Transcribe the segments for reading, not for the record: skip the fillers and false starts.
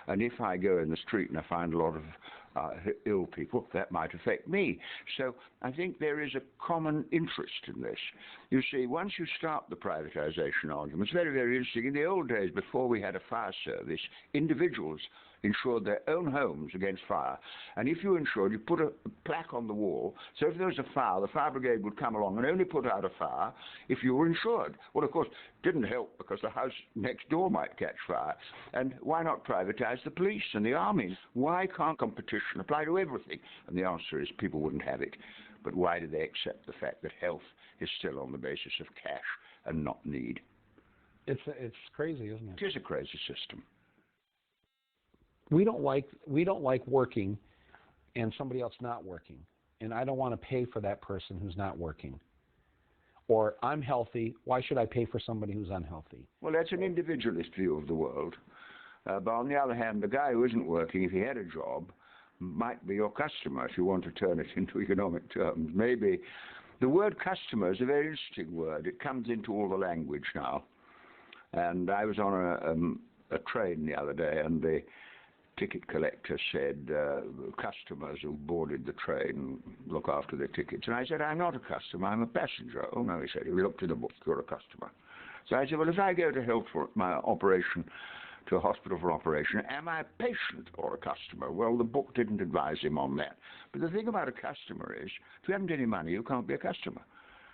And if I go in the street and I find a lot of ill people, that might affect me. So I think there is a common interest in this. You see, once you start the privatization argument, it's very, very interesting. In the old days, before we had a fire service, individuals insured their own homes against fire. And if you insured, you put a plaque on the wall, so if there was a fire, the fire brigade would come along and only put out a fire if you were insured. Well, of course, it didn't help because the house next door might catch fire. And why not privatize the police and the army? Why can't competition apply to everything? And the answer is people wouldn't have it. But why do they accept the fact that health is still on the basis of cash and not need? It's crazy, isn't it? It is a crazy system. We don't like working and somebody else not working. And I don't want to pay for that person who's not working. Or I'm healthy, why should I pay for somebody who's unhealthy? Well, that's an individualist view of the world. But on the other hand, the guy who isn't working, if he had a job, might be your customer, if you want to turn it into economic terms. Maybe the word customer is a very interesting word. It comes into all the language now. And I was on a train the other day, and the ticket collector said, customers who boarded the train look after their tickets. And I said, I'm not a customer, I'm a passenger. Oh, no, he said, he looked in the book, you're a customer. So I said, well, if I go to health for my operation, to a hospital for operation, am I a patient or a customer? Well, the book didn't advise him on that. But the thing about a customer is, if you haven't any money, you can't be a customer.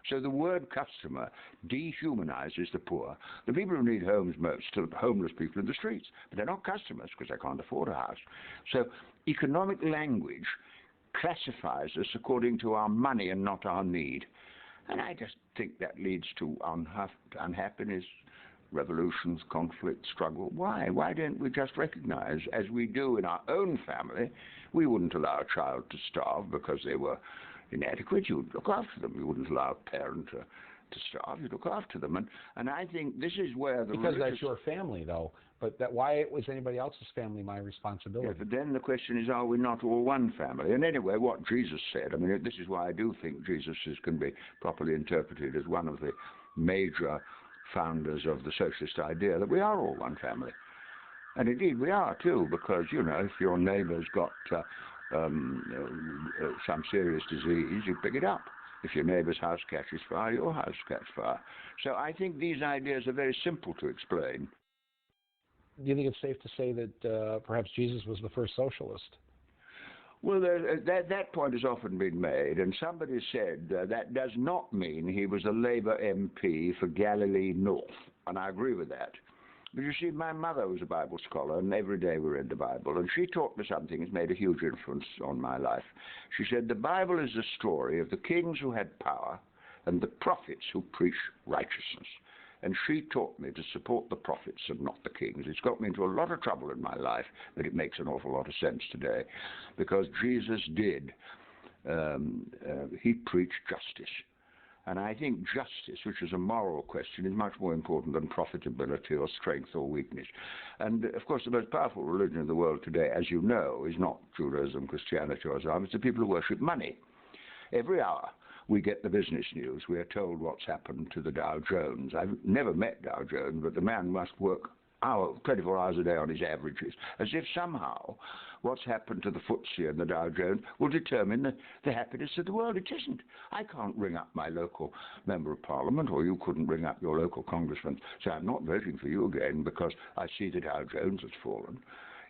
So the word customer dehumanizes the poor. The people who need homes most are homeless people in the streets. But they're not customers because they can't afford a house. So economic language classifies us according to our money and not our need. And I just think that leads to unhappiness, revolutions, conflict, struggle. Why? Why don't we just recognize, as we do in our own family, we wouldn't allow a child to starve because they were inadequate. You would look after them. You wouldn't allow a parent to starve. You'd look after them. And I think this is where the Because that's your family, though. But why was anybody else's family my responsibility? Yeah, but then the question is, are we not all one family? And anyway, what Jesus said, I mean, this is why I do think Jesus can be properly interpreted as one of the major founders of the socialist idea, that we are all one family. And indeed we are too, because, you know, if your neighbour's got some serious disease, you pick it up. If your neighbour's house catches fire, your house catches fire. So I think these ideas are very simple to explain. Do you think it's safe to say that perhaps Jesus was the first socialist? Well, that point has often been made, and somebody said that does not mean he was a Labour MP for Galilee North, and I agree with that. But you see, my mother was a Bible scholar, and every day we read the Bible, and she taught me something that's made a huge influence on my life. She said, the Bible is the story of the kings who had power and the prophets who preached righteousness. And she taught me to support the prophets and not the kings. It's got me into a lot of trouble in my life, but it makes an awful lot of sense today. Because Jesus did, he preached justice. And I think justice, which is a moral question, is much more important than profitability or strength or weakness. And, of course, the most powerful religion in the world today, as you know, is not Judaism, Christianity, or Islam. It's the people who worship money. Every hour we get the business news. We are told what's happened to the Dow Jones. I've never met Dow Jones, but the man must work 24 hours a day on his averages, as if somehow what's happened to the FTSE and the Dow Jones will determine the happiness of the world. It isn't. I can't ring up my local member of parliament, or you couldn't ring up your local congressman, say, I'm not voting for you again because I see the Dow Jones has fallen.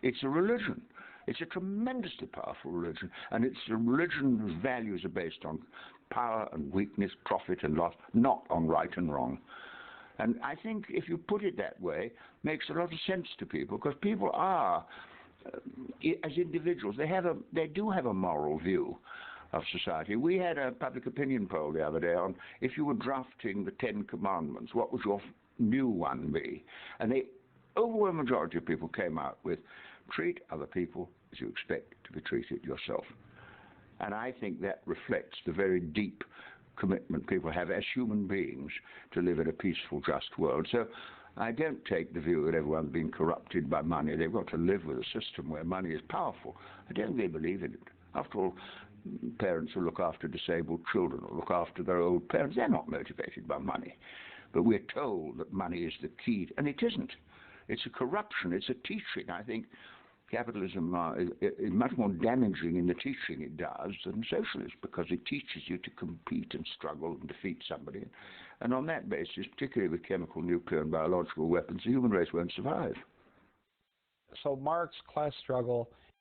It's a religion. It's a tremendously powerful religion, and it's a religion whose values are based on power and weakness, profit and loss, not on right and wrong. And I think if you put it that way, it makes a lot of sense to people, because people are, as individuals, they do have a moral view of society. We had a public opinion poll the other day on if you were drafting the 10 Commandments, what would your new one be? And the overwhelming majority of people came out with, treat other people as you expect to be treated yourself. And I think that reflects the very deep commitment people have as human beings to live in a peaceful, just world. So I don't take the view that everyone's been corrupted by money. They've got to live with a system where money is powerful. I don't really believe in it. After all, parents who look after disabled children or look after their old parents, they're not motivated by money. But we're told that money is the key, and it isn't. It's a corruption. It's a teaching, I think, Capitalism is much more damaging in the teaching it does than socialism, because it teaches you to compete and struggle and defeat somebody. And on that basis, particularly with chemical, nuclear, and biological weapons, the human race won't survive. So Marx, class struggle,